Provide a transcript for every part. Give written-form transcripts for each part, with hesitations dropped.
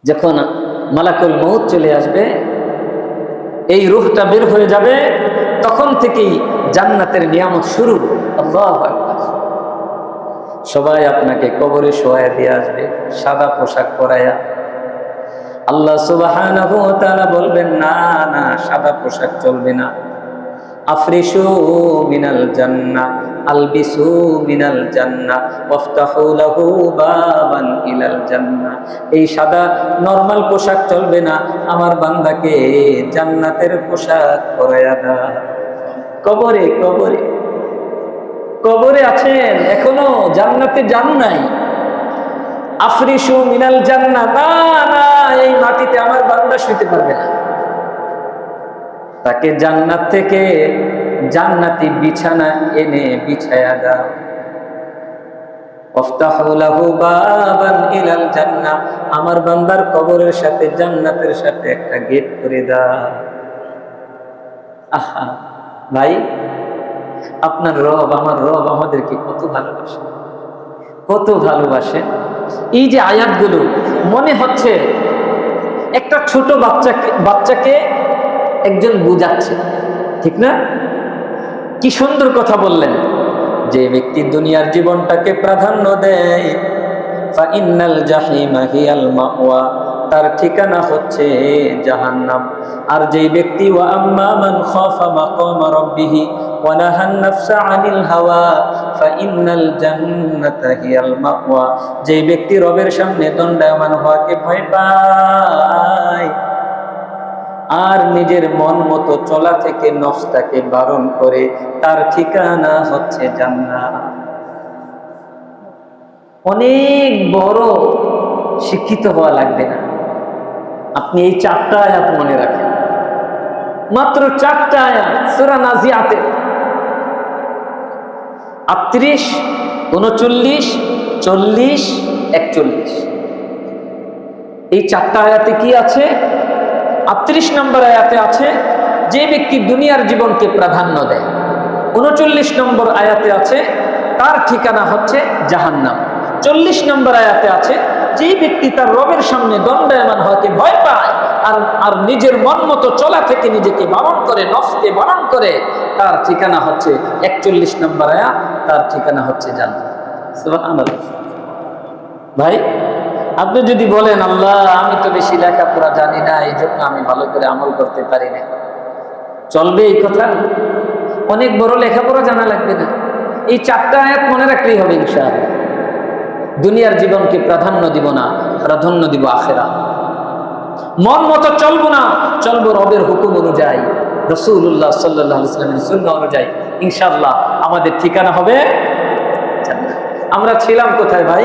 যখন মালাকুল মউত চলে আসবে, এই রূহটা বের হয়ে যাবে, তখন থেকেই জান্নাতের নিয়ামত শুরু। আল্লাহু আকবার। সবাই আপনাকে কবরে শোয়ায় দিয়ে আসবে, সাদা পোশাক পরায়া। আল্লাহ সুবহানাহু ওয়া তাআলা বলবেন, না না, সাদা পোশাক চলবে না। আফরিশু মিনাল জান্নাহ, আলবিসু মিনাল জান্নাহ, ওয়াফতাহু লাহু বাবান ইলাল জান্নাহ। এই সাদা নরমাল পোশাক চলবে না, আমার বান্দাকে জান্নাতের পোশাক পরায়া দাও। কবরে কবরে কবরে আছেন, এখনো জান্নাতে যান নাই। আফরিশু মিনাল জান্নাহ, না না, এই মাটিতে আমার বান্দা শুইতে পারবে না। তাকে জান্নাত থেকে জান্নাতি বিছানা এনে বিছায়া দাও। ওয়াফতাহু লাহু বাবান ইলাল জান্নাহ, আমার বান্দার কবরের সাথে জান্নাতের সাথে একটা গেট করে দাও। আহা ভাই, আপনার রব, আমার রব আমাদেরকে কত ভালোবাসে, কত ভালোবাসে। এই যে আয়াতগুলো মনে হচ্ছে একটা ছোট বাচ্চাকে একজন বুঝাচ্ছে, ঠিক না? কি সুন্দর কথা বললেন। যে ব্যক্তি দুনিয়ার জীবনটাকে প্রাধান্য দেয়, ফাইন্নাল জাহিমা হিয়াল মাওয়া, তার ঠিকানা হচ্ছে জাহান্নাম। আর যেই ব্যক্তি ওয়া আম্মা মান খাফা মাকাম রাব্বিহি ওয়া নাহান নাফসা আনিল হাওয়া ফাইন্নাল জান্নাতা হিয়াল মাওয়া, যেই ব্যক্তি রবের সামনে দণ্ডায়মান হওয়াকে ভয় পায় আর নিজের মন মতো চলা থেকে নফসটাকে বারণ করে, তার ঠিকানা হচ্ছে জান্নাত। অনেক বড় শিক্ষিত হওয়া লাগবে না, আপনি এই 4টা আয়াত মনে রাখেন, মাত্র 4টা আয়াত সূরা নাজিয়াতের 38, 39, 40, 41। এই 4টা আয়াতে কি আছে? 38 নম্বর আয়াতে আছে যে ব্যক্তি দুনিয়ার জীবনকে প্রাধান্য দেয়। 39 নম্বর আয়াতে আছে তার ঠিকানা হচ্ছে জাহান্নাম। 40 নম্বর আয়াতে আছে যে ব্যক্তি তার রবের সামনে দণ্ডায়মান হওয়াকে ভয় পায় আর নিজের মন মতো চলা থেকে নিজেকে বারণ করে, নফসকে বারণ করে, তার ঠিকানা হচ্ছে 41 নম্বর আয়াত, তার ঠিকানা হচ্ছে জান্নাত। সুবহানাল্লাহ। ভাই, আপনি যদি বলেন আল্লাহ আমি তো বেশি লেখাপড়া জানি না, এই জন্য আমি ভালো করে আমল করতে পারি না, চলবে এই কথা? অনেক বড় লেখাপড়া জানা লাগবে না, এই 4টা আয়াত মনে রাখলেই হবে ইনশাআল্লাহ। দুনিয়ার জীবনকে প্রাধান্য দিব না, প্রাধান্য দিব আখিরাত। মন মতো চলবো না, চলবো রবের হুকুম অনুযায়ী, রাসূলুল্লাহ সাল্লাল্লাহু আলাইহি ওয়াসাল্লামের সুন্নাহ অনুযায়ী। ইনশাআল্লাহ আমাদের ঠিকানা হবে জান্নাত। আমরা ছিলাম কোথায় ভাই?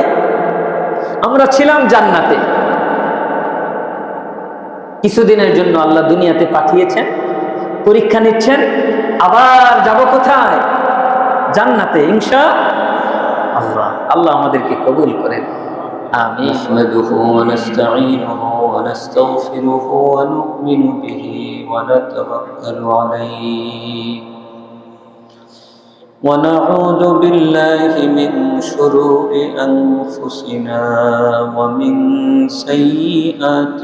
আমরা ছিলাম জান্নাতে। কিছুদিনের জন্য আল্লাহ দুনিয়াতে পাঠিয়েছেন, পরীক্ষা নিচ্ছেন, আবার যাব কোথায়? জান্নাতে ইনশাআল্লাহ। আল্লাহ আমাদেরকে কবুল করেন, আমিন। নাহমাদুহু ওয়া নাস্তাঈনুহু ওয়া নাস্তাগফিরুহু ওয়া নু'মিনু বিহি ওয়া নাতাওয়াক্কালু আলাইহি ونعوذ بالله من شرور أنفسنا ومن سيئات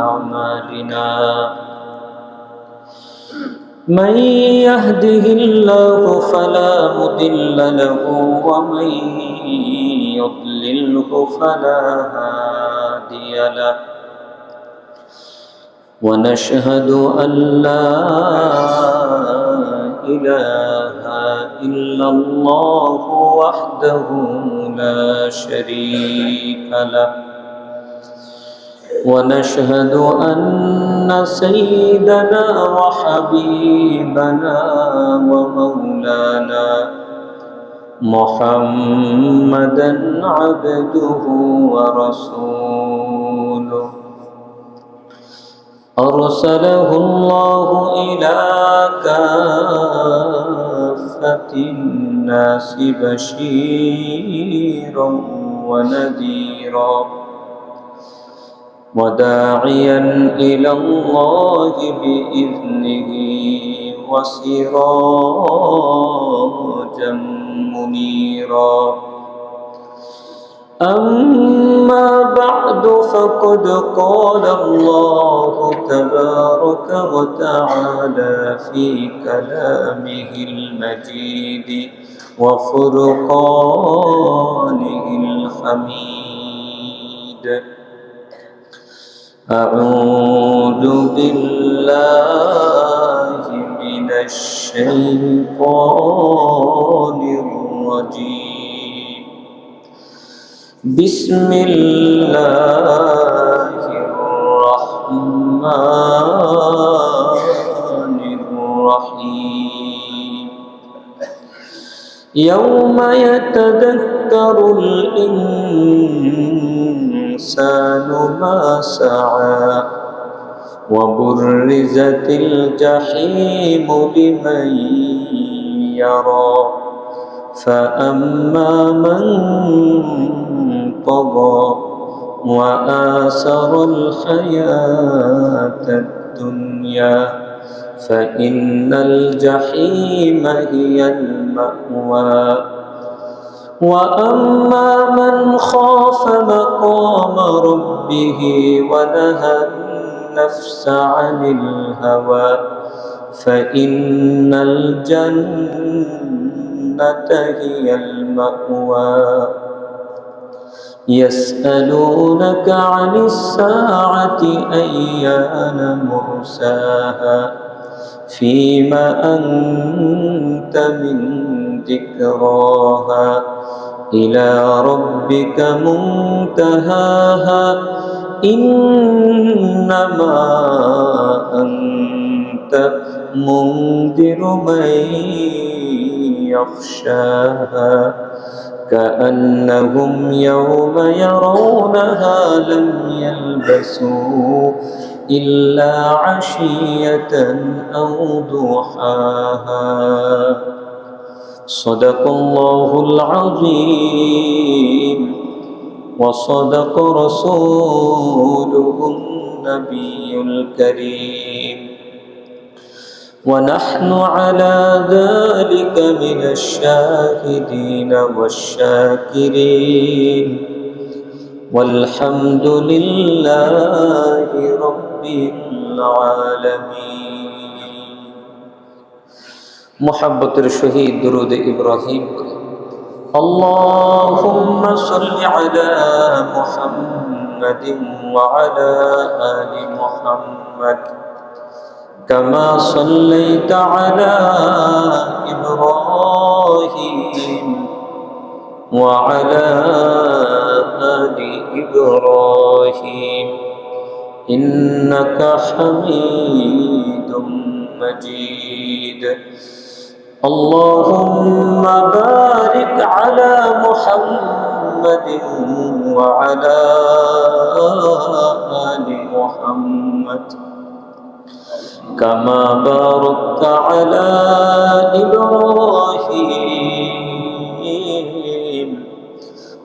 أعمالنا، من يهده الله فلا مضل له ومن يضلله فلا هادي له، ونشهد أن لا إله إلا الله وحده لا شريك له، ونشهد أن سيدنا وحبيبنا ومولانا محمدا عبده ورسوله، أرسله الله إلى كافة الناس بشيرا ونذيرا وداعيا إلى الله بإذنه وسراجا منيرا، أما بعد فقد قال الله تبارك وتعالى في كلامه المجيد وفرقانه الحميد. أعوذ بالله من الشيطان الرجيم. بسم الله الرحمن الرحيم. يوم يتذكر الإنسان ما سعى وبرزت الجحيم لمن يرى فأما من طغى وآثر الحياة الدنيا فإن الجحيم هي المأوى وأما من خاف مقام ربه ونهى النفس عن الهوى فإن الجنة هي المأوى. يسألونك عن الساعة أيان مرساها فيما أنت من ذكراها إلى ربك منتهاها إنما أنت منذر من يخشاها كأنهم يوم يرونها لم يلبثوا إلا عشية أو ضحاها. صدق الله العظيم وصدق رسوله النبي الكريم ونحن على ذلك من الشاهدين والشاكرين والحمد لله رب العالمين. محبتر شهيد درود إبراهيم. اللهم صل على محمد وعلى آل محمد كما صليت على إبراهيم وعلى آل إبراهيم إنك حميد مجيد. اللهم بارك على محمد وعلى آل محمد كما باركت على إبراهيم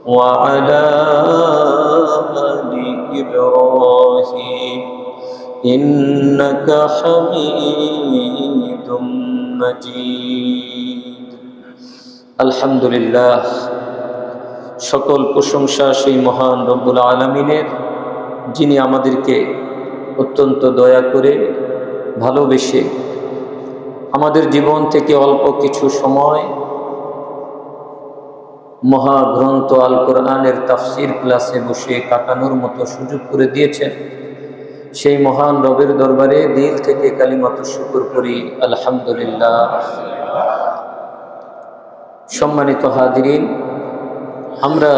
وعلى آل إبراهيم إنك حميد مجيد. الحمد لله সকল প্রশংসা সেই মহান রব্বুল আলামিনের, যিনি আমাদেরকে অত্যন্ত দয়া করে ভালোবেসে আমাদের জীবন থেকে অল্প কিছু সময় মহাগ্রন্থ আল কোরআনের তাফসির ক্লাসে বসে কাটানোর মতো সুযোগ করে দিয়েছেন। সেই মহান রবের দরবারে দিল থেকে কালিমাতুর শুকর করি, আলহামদুলিল্লাহ। সম্মানিত হাজিরিন, আমরা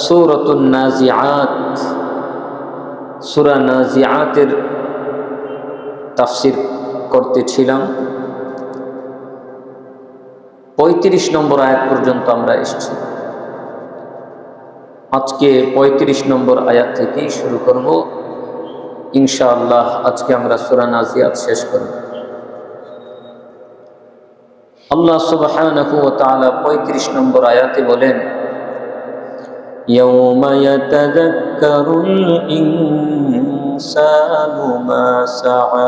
সূরাতুন নাজিআত, সূরা নাজিআতের তাফসির করতেছিলাম। 35 নম্বর আয়াত পর্যন্ত আমরা এসেছি। আজকে 35 নম্বর আয়াত থেকে শুরু করব ইনশাআল্লাহ। আজকে আমরা সূরা নাজিআত শেষ করব। আল্লাহ সুবহানাহু ওয়া তাআলা 35 নম্বর আয়াতে বলেন, ইয়াউমা ইয়াতাযাক্কারুল ইনসানু মা সাআ।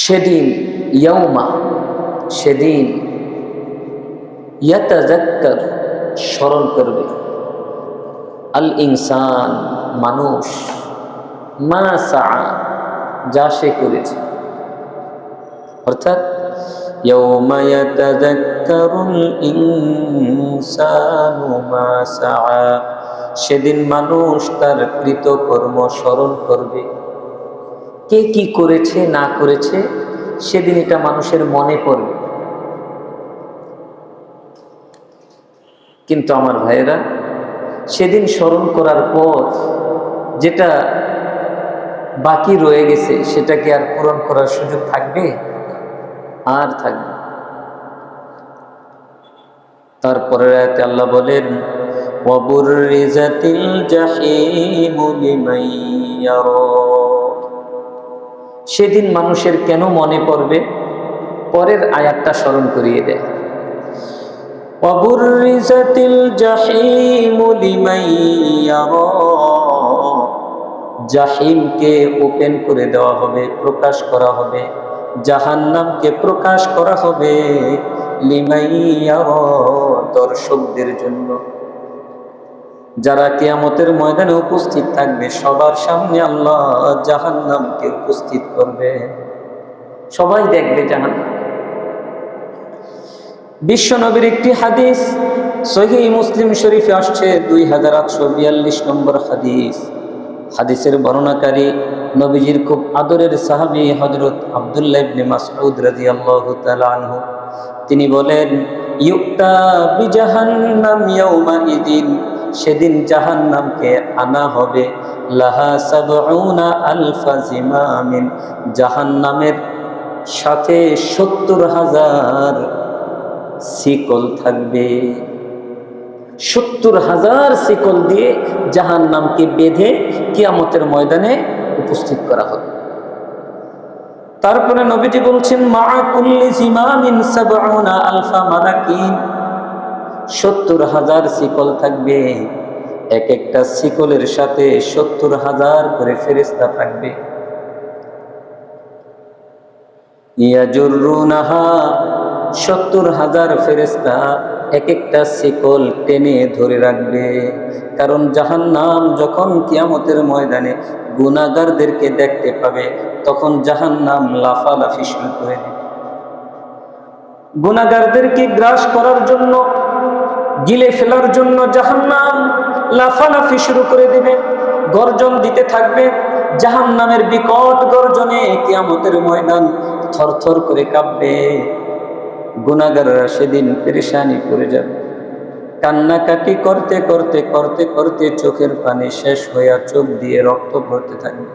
সেদিন, ইয়াউমা সেদিন, ইয়াতাযাক্কার স্মরণ করবে, আল ইনসান মানুষ, মা সাআ যা সে করেছে। অর্থাৎ ইয়াউমা ইয়াতাযাক্কারুল ইনসানু মা সাআ, সেদিন মানুষ তার কৃতকর্ম স্মরণ করবে। কে কি করেছে না করেছে সেদিন এটা মানুষের মনে পড়বে। কিন্তু আমার ভাইয়েরা, সেদিন স্মরণ করার পর যেটা বাকি রয়ে গেছে সেটাকে আর পূরণ করার সুযোগ থাকবে? আর থাকবে। তারপরে আয়াতে আল্লাহ বলেন, ওয়াবুররিজাতিল জাহিমু লিমান ইয়ারা, সেদিন মানুষের কেন মনে পড়বে? পরের আয়াতটা স্মরণ করিয়ে দেয়, ওয়াবুররিজাতিল জাহিমু লিমান ইয়ারা, জাহিমকে ওপেন করে দেওয়া হবে, প্রকাশ করা হবে, জাহান্নামকে প্রকাশ করা হবে, লিমান ইয়ারা, দর্শকদের জন্য। যারা কিয়ামতের ময়দানে উপস্থিত থাকবে সবার সামনে আল্লাহ জাহান্নামকে উপস্থিত করবে, সবাই দেখবে জাহান্নাম। বিশ্ব নবীর একটি হাদিস সহিহ মুসলিম শরীফে আসছে 2842 নম্বর হাদিস। হাদিসের বর্ণনাকারী নবীজির খুব আদরের সাহাবী হযরত আব্দুল্লাহ ইবনে মাসউদ রাদিয়াল্লাহু তাআলা আনহু। তিনি বলেন, ইউক্তা বিজাহান্নাম ইয়াউমা ইদিন, সেদিন জাহান্নামকে আনা হবে, লাহা সাবউনা আলফা জিমামিন, জাহান্নামের সাথে 70,000 শিকল থাকবে। 70,000 শিকল দিয়ে জাহান্নামকে বেঁধে কিয়ামতের ময়দানে উপস্থিত করা হবে। তারপরে নবীজি বলছেন, মা কুল্লি জিমামিন সাবউনা আলফা মালাকিন, 70,000 শিকল থাকবে, এক একটা শিকলের সাথে 70,000 করে ফেরেশতা থাকবে। ইয়াজুরুনাহা, 70,000 ফেরেশতা এক একটা শিকল টেনে ধরে রাখবে। কারণ জাহান্নাম যখন কিয়ামতের ময়দানে গুনাহগারদেরকে দেখতে পাবে তখন জাহান্নাম লাফালাফি শুরু করে দেবে। গুনাহগারদেরকে গ্রাস করার জন্য, গিলে ফেলার জন্য জাহান্নাম লাফালাফি শুরু করে দেবে, গর্জন দিতে থাকবে। জাহান্নামের বিকট গর্জনে কিয়ামতের ময়দান থরথর করে কাঁপবে। গুনাহগাররা সেদিন পেরেশানি পড়ে যাবে, কান্নাকাটি করতে করতে করতে করতে চোখের পানি শেষ হইয়া চোখ দিয়ে রক্ত পড়তে থাকবে।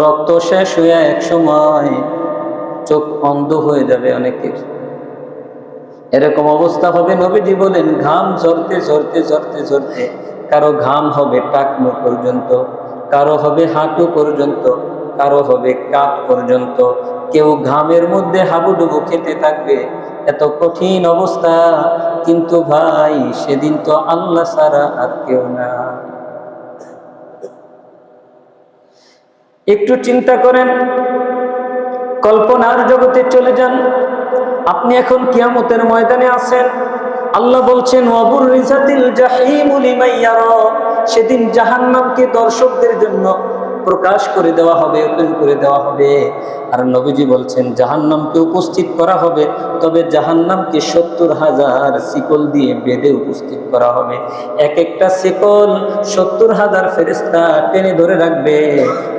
রক্ত শেষ হইয়া এক সময় চোখ অন্ধ হয়ে যাবে অনেকের। এরকম অবস্থা হবে, নবীজি বলেন, ঘাম ঝরতে ঝরতে ঝরতে ঝরতে কারো ঘাম হবে টাকনু পর্যন্ত, কারো হবে হাঁটু পর্যন্ত, কারো হবে কাপ পর্যন্ত। কেউ ঘামের মধ্যে হাবুডুবু খেতে থাকবে, এত কঠিন অবস্থা। কিন্তু ভাই, সেদিন তো আল্লাহ ছাড়া আর কেউ না। একটু চিন্তা করেন, কল্পনার জগতে চলে যান। আপনি এখন কিয়ামতের ময়দানে আছেন। আল্লাহ বলছেন, ওয়াবুররিজাতিল জাহিমু লিমান ইয়ারা, সেদিন জাহান্নামকে দর্শকদের জন্য প্রকাশ করে দেওয়া হবে, ওপেন করে দেওয়া হবে। আর নবীজি বলছেন, জাহান্নামকে উপস্থিত করা হবে, তবে জাহান্নামকে 70,000 শিকল দিয়ে বেঁধে উপস্থিত করা হবে। এক একটা শিকল 70,000 ফেরেশতা টেনে ধরে রাখবে।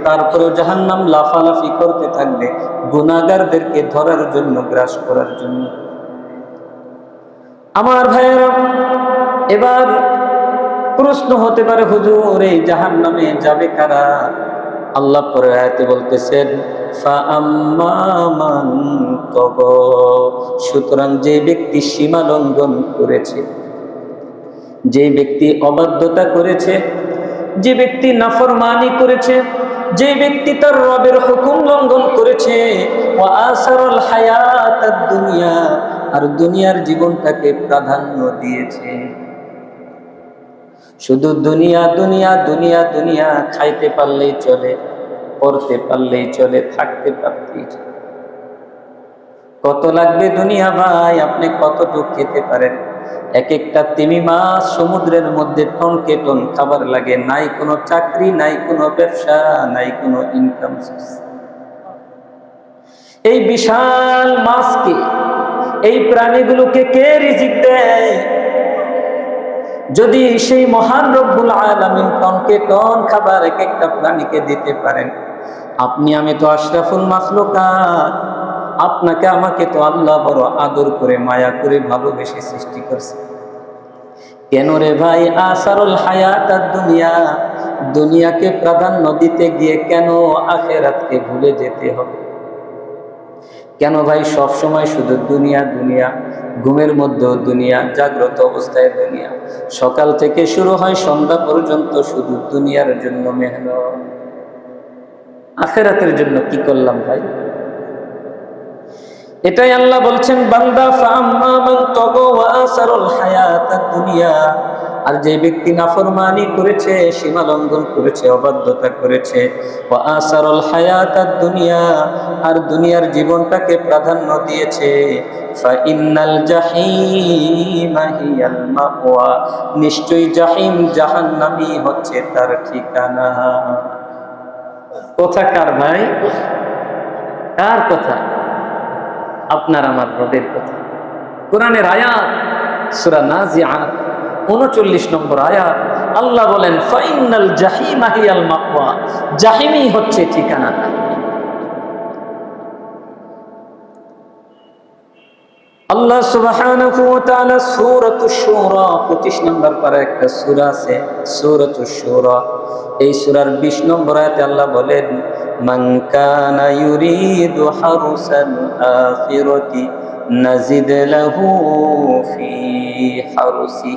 তারপরেও জাহান্নাম লাফালাফি করতে থাকবে গুনাহগারদেরকে ধরার জন্য, গ্রাস করার জন্য। আমার ভাইয়েরা, এবার প্রশ্ন হতে পারে, হুজুর এই জাহান্নামে যাবে কারা? আল্লাহ পরে আয়াতে বলতেছেন, ফাআম্মা মান তাগা, সুতরাং যে ব্যক্তি সীমা লঙ্ঘন করেছে, যে ব্যক্তি অবাধ্যতা করেছে, যে ব্যক্তি নাফরমানি করেছে, যে ব্যক্তি তার রবের হুকুম লঙ্ঘন করেছে, ওয়া আসারাল হায়াতাদ দুনিয়া, আর দুনিয়ার জীবনটাকে প্রাধান্য দিয়েছে। শুধু দুনিয়া দুনিয়া দুনিয়া দুনিয়া, খাইতে পারলেই চলে, পড়তে পারলেই চলে, থাকতে পারলেই চলে। কত লাগবে দুনিয়া ভাই, আপনি কতটুকু খেতে পারেন? এক একটা তিমি মাছ সমুদ্রের মধ্যে টনকে টন খাবার লাগে, নাই কোনো চাকরি, নাই কোনো ব্যবসা, নাই কোনো ইনকাম সোর্স। এই বিশাল মাছকে, এই প্রাণীগুলোকে কে রিজিক দেয়? যদি সেই মহান রব্বুল আলামিন টনকে টন খাবার এক একটা প্রাণীকে দিতে পারেন, আপনি আমি তো আশরাফুল মাখলুকাত, আপনাকে আমাকে তো আল্লাহ বড় আদর করে মায়া করে ভালোবেসে সৃষ্টি করছে। কেন রে ভাই আসারুল হায়াতাদ দুনিয়া, দুনিয়াকে প্রাধান্য দিতে গিয়ে কেন আখিরাতকে ভুলে যেতে হবে? কেন ভাই সব সময় শুধু দুনিয়া দুনিয়া? ঘুমের মধ্যেও দুনিয়া, জাগ্রত অবস্থায় দুনিয়া, সকাল থেকে শুরু হয় সন্ধ্যা পর্যন্ত শুধু দুনিয়ার জন্য মেহনত। আখিরাতের জন্য কি করলাম ভাই? এটাই আল্লাহ বলছেন, বান্দা ফাআম্মা মান তাগা ওয়া আসারুল হায়াতাদ দুনিয়া, আর যে ব্যক্তি নাফরমানি করেছে, সীমা লঙ্ঘন করেছে, অবাধ্যতা করেছে, ওয়া আসারুল হায়াতাদ দুনিয়া, আর দুনিয়ার জীবনটাকে প্রাধান্য দিয়েছে, ফা ইন্নাল জাহিমা হিয়াল মাওয়া, নিশ্চয়ই জাহিম জাহান্নামই হচ্ছে তার ঠিকানা। কথা কার ভাই? কার কথা? আপনার আমার রবের কথা। কোরআনের আয়াত, সূরা নাজিআত ৩৯ নম্বর আয়াত, আল্লাহ বলেন ফাইনাল জাহিমা হিয়াল মাওয়া, জাহিমই হচ্ছে ঠিকানাটা। আল্লাহ সুবহানাহু ওয়া তাআলা সূরাতুশ শুরা ২৫ নম্বর পারা একটা সূরা আছে, সূরাতুশ শুরা, এই সূরার ২০ নম্বর আয়াতে আল্লাহ বলেন, মান কানা ইউরিদু হারসাল আখিরাতি নাজিদ লাহু ফি হারসি,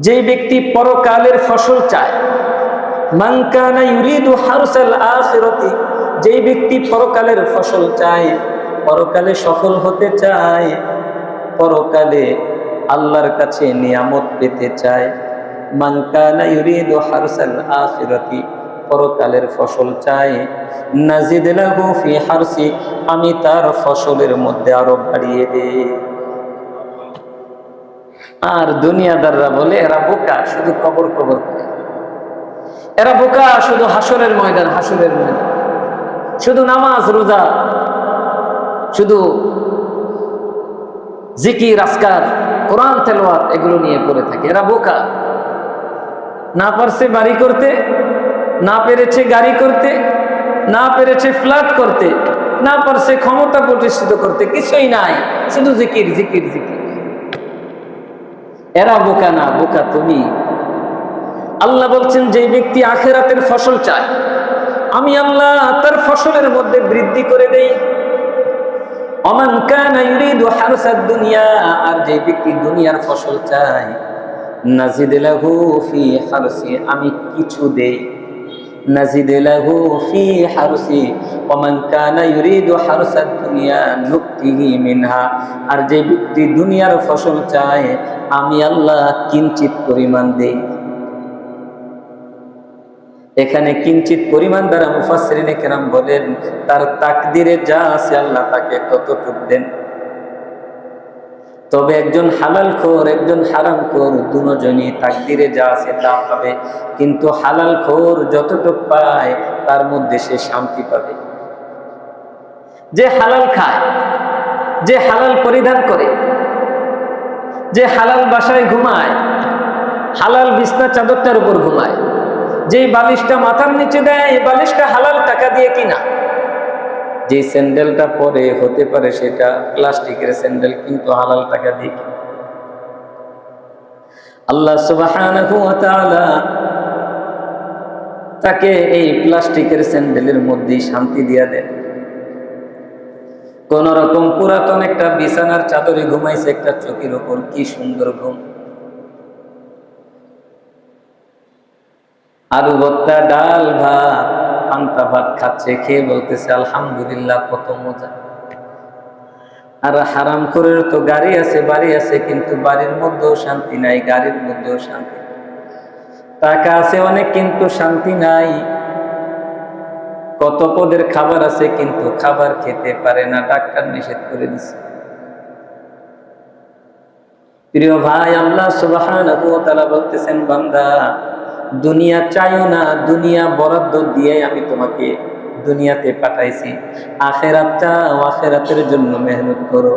যে ব্যক্তি পরকালের ফসল চায়, মান কানা ইউরিদু হারসাল আখিরাতি, যে ব্যক্তি পরকালের ফসল চায়, পরকালে সফল হতে চায়, পরকালে আল্লাহর কাছে নিয়ামত পেতে চায়, মান কানা ইউরিদু হারসাল আখিরাতি, পরকালের ফসল চায়, নাজিদ লাহু ফি হারসি, আমি তার ফসলের মধ্যে আরো বাড়িয়ে দেই। আর দুনিয়াদাররা বলে এরা বোকা, শুধু কবর কবর করে, এরা বোকা শুধু হাসরের ময়দান, হাসরের ময়দান, শুধু নামাজ রোজা, শুধু জিকির আজকার কোরআন তেলাওয়াত এগুলো নিয়ে পড়ে থাকে। এরা বোকা। না পারছে বাড়ি করতে, না পেরেছে গাড়ি করতে, না পেরেছে ফ্ল্যাট করতে, না পারছে ক্ষমতা প্রতিষ্ঠিত করতে, কিছুই নাই, শুধু জিকির জিকির জিকির। এরা বোকা না, বোকা তুমি। আল্লাহ বলছেন, যে ব্যক্তি আখিরাতের ফসল চায়, আমি আল্লাহ তার ফসলের মধ্যে বৃদ্ধি করে দেই। ওমান কানা ইউরিদু হারসাদ দুনিয়া, আর যে ব্যক্তি দুনিয়ার ফসল চায়, নাজিদ লাহু ফি হারসি, আমি কিছু দেই, নাজিদ লাহু ফি হারসি, ওমান কানা ইউরিদু হারসাদ দুনিয়া নুক্তিহি মিনহা, আর যে ব্যক্তি দুনিয়ার ফসল চায়, আমি আল্লাহ কিঞ্চিত পরিমাণ দেই। এখানে কিঞ্চিত পরিমাণ দ্বারা মুফাসসিরিনে কেরাম বলেন, তার তাকদিরে যা আছে আল্লাহ তাকে ততটুক দেন। তবে একজন হালাল খোর, একজন হারাম খোর, দুজনই তাকদিরে যা আছে তা পাবে, কিন্তু হালাল খোর যতটুক পায় তার মধ্যে সে শান্তি পাবে। যে হালাল খায়, যে হালাল পরিধান করে, যে হালাল বাসায় ঘুমায়, হালাল বিছনা চাদরটার উপর ঘুমায়, যে বালিশটা মাথার নিচে দেয়, এই বালিশটা হালাল টাকা দিয়ে কিনা, যে স্যান্ডেলটা পরে হতে পারে সেটা প্লাস্টিকের স্যান্ডেল, কিন্তু হালাল টাকা দিয়ে কিনা। আল্লাহ সুবহানাহু ওয়া তাআলা তাকে এই প্লাস্টিকের স্যান্ডেলের মধ্যেই শান্তি দিয়া দেন। কোন রকম পুরাতন একটা বিছানার চাদরে ঘুমাইছে একটা চৌকির উপর, কি সুন্দর ঘুম। আলু ভর্তা, ডাল ভাত, পান্তা ভাত খাচ্ছে, খেয়ে বলতেছে আলহামদুলিল্লাহ, কত মজা। আর হারাম খোরের তো গাড়ি আছে, বাড়ি আছে, কিন্তু বাড়ির মধ্যেও শান্তি নাই, গাড়ির মধ্যেও শান্তি নাই। টাকা আছে অনেক, কিন্তু শান্তি নাই। কত পদের খাবার আছে কিন্তু খাবার খেতে পারে না, ডাক্তার নিষেধ করে দিছে। প্রিয় ভাই, আল্লাহ সুবহানাহু ওয়া তাআলা বলতেছেন, বান্দা দুনিয়া চাইও না, দুনিয়া বরাদ্দ দিয়ে আমি তোমাকে দুনিয়াতে পাঠাইছি। আখিরাত চাও, আখিরাতের জন্য মেহনত করো।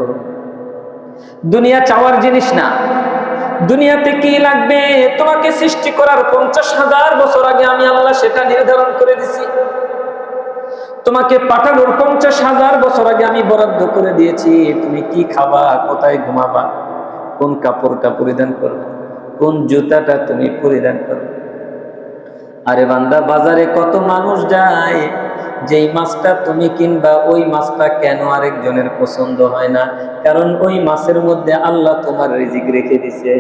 দুনিয়া চাওয়ার জিনিস না। দুনিয়াতে কি লাগবে তোমাকে সৃষ্টি করার 50,000 বছর আগে আমি আল্লাহ সেটা নির্ধারণ করে দিছি। তোমাকে পাঠানোর 50,000 বছর আগে আমি বরাদ্দ করে দিয়েছি। তুমি কি খাবা, কোথায় ঘুমাবা, কোন কাপড়টা পরিধান করবে, কোন জুতাটা তুমি পরিধান করবে। আরে বান্দা, বাজারে কত মানুষ যায়, যেই মাছটা তুমি কিনবা ওই মাছটা কেন আরেকজনের পছন্দ হয় না? কারণ ওই মাছের মধ্যে আল্লাহ তোমার রিজিক রেখে দিছে।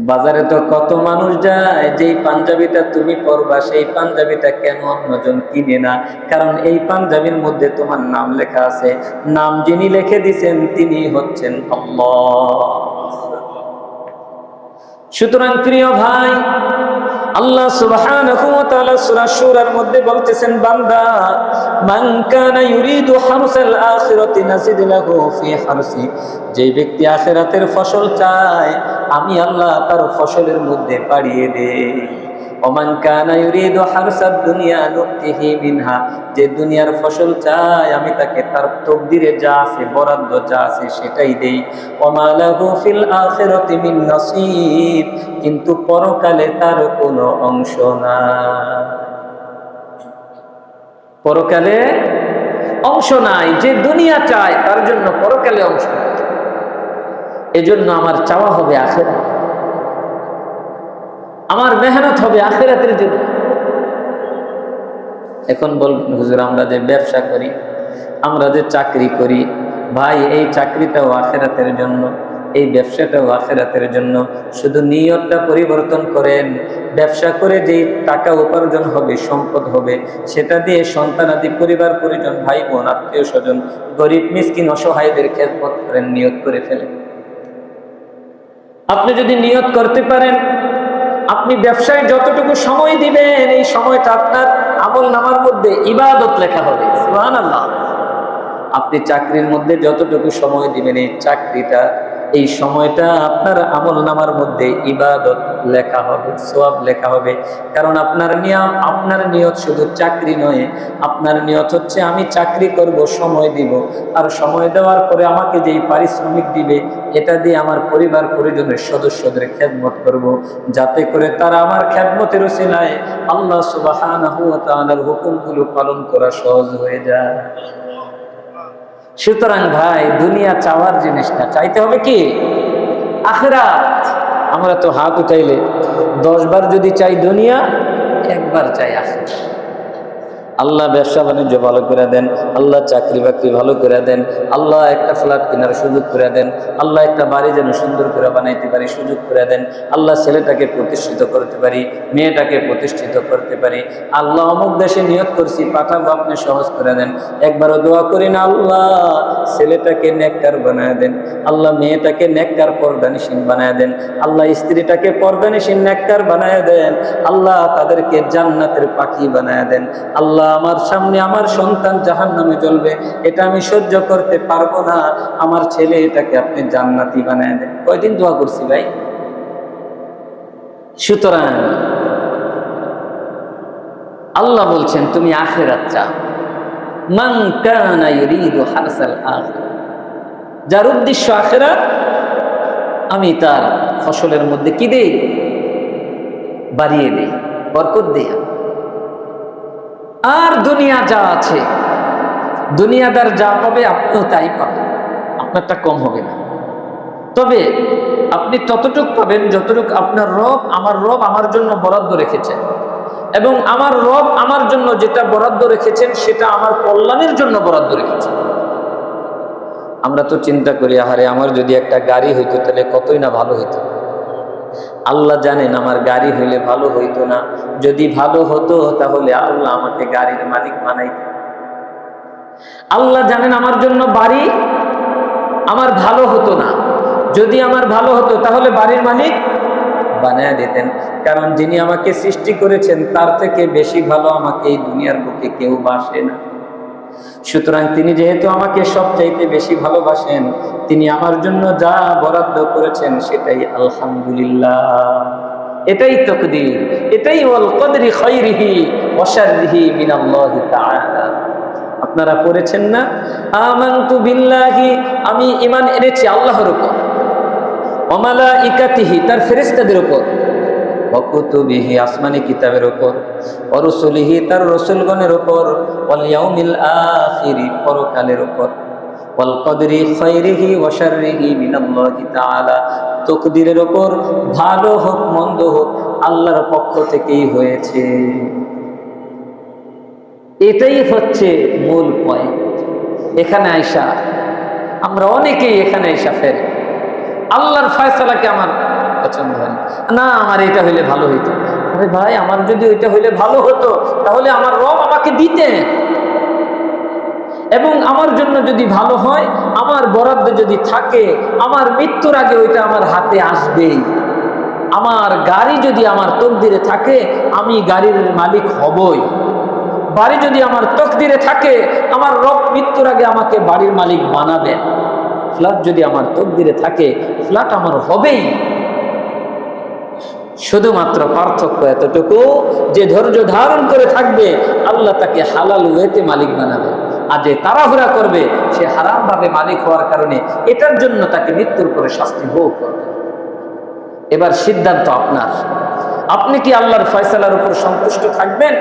বাজারে তো কত মানুষ যায়, যেই পাঞ্জাবিটা তুমি পরবা সেই পাঞ্জাবিটা কেন অন্যজন কিনে না? কারণ এই পাঞ্জাবির মধ্যে তোমার নাম লেখা আছে। নাম যিনি লিখে দিয়েছেন তিনি হচ্ছেন আল্লাহ। সুতরাং প্রিয় ভাই, আল্লাহ সুবহানাহু ওয়া তাআলা সূরা শুরার মধ্যে বলতেছেন, বান্দা মান কানা ইউরিদু হারসাল আখিরাতি নাজিদ লাহু ফি হারসি, যে ব্যক্তি আখিরাতের ফসল চায় আমি আল্লাহ তার ফসলের মধ্যে বাড়িয়ে দেই। ওমান কানা ইউরিদু হারসাদ দুনিয়া নুতিহি মিনহা, যে দুনিয়ার ফসল চায় আমি তাকে তার তকদিরে যা আছে, বরাদ্দ যা আছে সেটাই দেই। ওমা লাহু ফিল আখিরাতি মিন নাসিব, কিন্তু পরকালে তার কোনো অংশ না। পরকালে অংশ নাই। যে দুনিয়া চায় তার জন্য পরকালে অংশ নাই। এজন্য আমার চাওয়া হবে আখিরাত, আমার মেহনত হবে আখিরাতের জন্য। এখন বলবেন, হুজুর আমরা যে ব্যবসা করি, আমরা যে চাকরি করি, ভাই এই চাকরিটাও আখিরাতের জন্য, এই ব্যবসাটাও আখিরাতের জন্য। শুধু নিয়তটা পরিবর্তন করেন। ব্যবসা করে যেই টাকা উপার্জন হবে, সম্পদ হবে, সেটা দিয়ে সন্তানাদি, পরিবার পরিজন, ভাই বোন, আত্মীয় স্বজন, গরিব মিসকিন অসহায়দের খেদমত করেন, নিয়ত করে ফেলেন। আপনি যদি নিয়ত করতে পারেন, আপনি ব্যবসায় যতটুকু সময় দিবেন এই সময়টা আপনার আমলনামার মধ্যে ইবাদত লেখা হবে। সুবহানাল্লাহ। আপনি চাকরির মধ্যে যতটুকু সময় দিবেন এই চাকরিটা, এই সময়টা আপনার আমলনামার মধ্যে ইবাদত লেখা হবে, সওয়াব লেখা হবে। কারণ আপনার নিয়ত শুধু চাকরি নয়, আপনার নিয়ত হচ্ছে আমি চাকরি করব, সময় দিব, আর সময় দেওয়ার পরে আমাকে যেই পারিশ্রমিক দিবে এটা দিয়ে আমার পরিবার পরিজনের সদস্যদের খেদমত করব, যাতে করে তারা আমার খেদমতের উসিলায় আল্লাহ সুবহানাহু ওয়া তাআলার হুকুমগুলো পালন করা সহজ হয়ে যায়। সুতরাং ভাই, দুনিয়া চাওয়ার জিনিস না, চাইতে হবে কি আখিরাত। আমরা তো হাত উঠাইলে 10 বার যদি চাই দুনিয়া, একবার চাই আখিরাত। আল্লাহ ব্যবসা বাণিজ্য ভালো করে দেন, আল্লাহ চাকরি বাকরি ভালো করে দেন, আল্লাহ একটা ফ্ল্যাট কেনার সুযোগ করে দেন, আল্লাহ একটা বাড়ি যেন সুন্দর করে বানাইতে পারি সুযোগ করে দেন, আল্লাহ ছেলেটাকে প্রতিষ্ঠিত করতে পারি, মেয়েটাকে প্রতিষ্ঠিত করতে পারি। আল্লাহ অমুক দেশে নিয়ত করছি পাঠাবো, আপনি সহজ করে দেন। একবারও দোয়া করি না আল্লাহ ছেলেটাকে নেককার বানায় দেন, আল্লাহ মেয়েটাকে নেককার পর্দানিসীন বানায় দেন, আল্লাহ স্ত্রীটাকে পর্দানিসীন নেককার বানায় দেন, আল্লাহ তাদেরকে জান্নাতের পাখি বানায় দেন। আল্লাহ আমার সামনে আমার সন্তান জাহান্নামে জ্বলবে, এটা আমি সহ্য করতে পারবো না, আমার ছেলে এটাকে আপনি জান্নাতি বানায় দেন। কয়দিন দোয়া করছি ভাই। সুতরাং আল্লাহ বলছেন তুমি আখিরাত চাও। মান কানা ইউরিদু হারসাল আখিরাত, যার উদ্দেশ্য আখিরাত, আমি তার ফসলের মধ্যে কি দেই? বাড়িয়ে দেই, বরকত দেই। আর দুনিয়া যা আছে, দুনিয়াদার যা পাবে আপনিও তাই পাবেন, আপনারটা কম হবে না। তবে আপনি ততটুক পাবেন যতটুক আপনার রব, আমার জন্য বরাদ্দ রেখেছেন, এবং আমার রব আমার জন্য যেটা বরাদ্দ রেখেছেন সেটা আমার কল্যাণের জন্য বরাদ্দ রেখেছেন। আমরা তো চিন্তা করি, আহারে আমার যদি একটা গাড়ি হইতো তাহলে কতই না ভালো হইতো। আল্লাহ জানেন আমার গাড়ি হইলে ভালো হইতো না। যদি ভালো হতো তাহলে আল্লাহ আমাকে গাড়ির মালিক বানাইতেন। আল্লাহ জানেন আমার জন্য বাড়ি আমার ভালো হতো না। যদি আমার ভালো হতো তাহলে বাড়ির মালিক বানায় দিতেন, কারণ যিনি আমাকে সৃষ্টি করেছেন তার থেকে বেশি ভালো আমাকে এই দুনিয়ার বুকে কেউ বাসে না। সুতরাং তিনি যেহেতু আমাকে সবচাইতে বেশি ভালোবাসেন, তিনি আমার জন্য যা বরাদ্দ করেছেন সেটাই আলহামদুলিল্লাহ, এটাই তাকদীর, এটাই ওয়াল কদরি খায়রিহি ওয়া শাররিহি মিনাল্লাহি তাআলা। আপনারা পড়েছেন না, আমানতু বিল্লাহি, আমি ঈমান এনেছি আল্লাহর উপর, ওয়া মালাইকাতিহি, তার ফেরেশতাদের উপর, ওয়া কুতুবিহি, আসমানি কিতাবের উপর, ওয়া রুসুলিহি, তার রাসূলগণের উপর, ওয়াল ইয়াউমিল আখিরি, পরকালের উপর, ওয়াল কদরি খায়রিহি ওয়া শাররিহি মিনাল্লাহি তাআলা, তাকদীরের উপর, ভালো হোক মন্দ হোক আল্লাহর পক্ষ থেকেই হয়েছে। এটাই হচ্ছে মূল পয়েন্ট। এখানে আইসা আমরা অনেকেই এখানে আইসা ফের আল্লাহর ফয়সালাকে আমার পছন্দ হয় না, আমার এটা হইলে ভালো হইতো। আরে ভাই, আমার যদি ওইটা হইলে ভালো হতো তাহলে আমার রব আমাকে দিতেন, এবং আমার জন্য যদি ভালো হয়, আমার বরাদ্দ যদি থাকে, আমার মৃত্যুর আগে ওইটা আমার হাতে আসবেই। আমার গাড়ি যদি আমার তকদিরে থাকে, আমি গাড়ির মালিক হবই। বাড়ি যদি আমার তকদিরে থাকে, আমার রব মৃত্যুর আগে আমাকে বাড়ির মালিক বানাবেন। ফ্ল্যাট যদি আমার তকদিরে থাকে, ফ্ল্যাট আমার হবেই। শুধুমাত্র পার্থক্য এতটুকু যে ধৈর্য ধারণ করে থাকবে, আল্লাহ তাকে হালাল ওয়েতে মালিক বানাবে, আর যে তাড়াহুড়া করবে সে হারাম ভাবে মালিক হওয়ার কারণে এটার জন্য তাকে মৃত্যুর পরে শাস্তি ভোগ করবে। এবার সিদ্ধান্ত আপনার, আপনি কি আল্লাহর ফয়সালার উপর সন্তুষ্ট থাকবেন?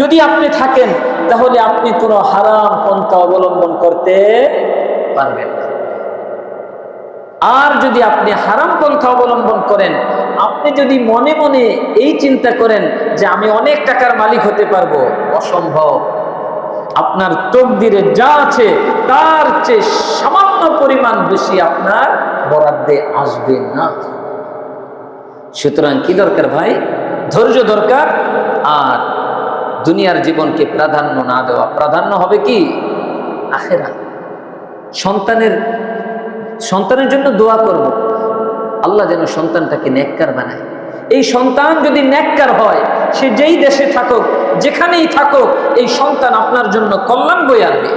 যদি আপনি থাকেন তাহলে আপনি কোনো হারাম পন্থা অবলম্বন করতে পারবেন না। আর যদি আপনি হারাম পন্থা অবলম্বন করেন, আপনি যদি মনে মনে এই চিন্তা করেন যে আমি অনেক টাকার মালিক হতে পারবো, অসম্ভব। আপনার তকদিরে যা আছে তার চেয়ে সামান্য পরিমাণ বেশি আপনার বরাদ্দে আসবে না। সুতরাং কি দরকার ভাই? ধৈর্য দরকার, আর দুনিয়ার জীবনকে প্রাধান্য না দেওয়া। প্রাধান্য হবে কি? আখিরাত। সন্তানের জন্য দোয়া করব, আল্লাহ যেন সন্তানটাকে নেককার বানায়। এই সন্তান যদি নেককার হয়, সে যেই দেশে থাকুক, যেখানেই থাকুক, এই সন্তান আপনার জন্য কল্যাণ বয়ে আনবে।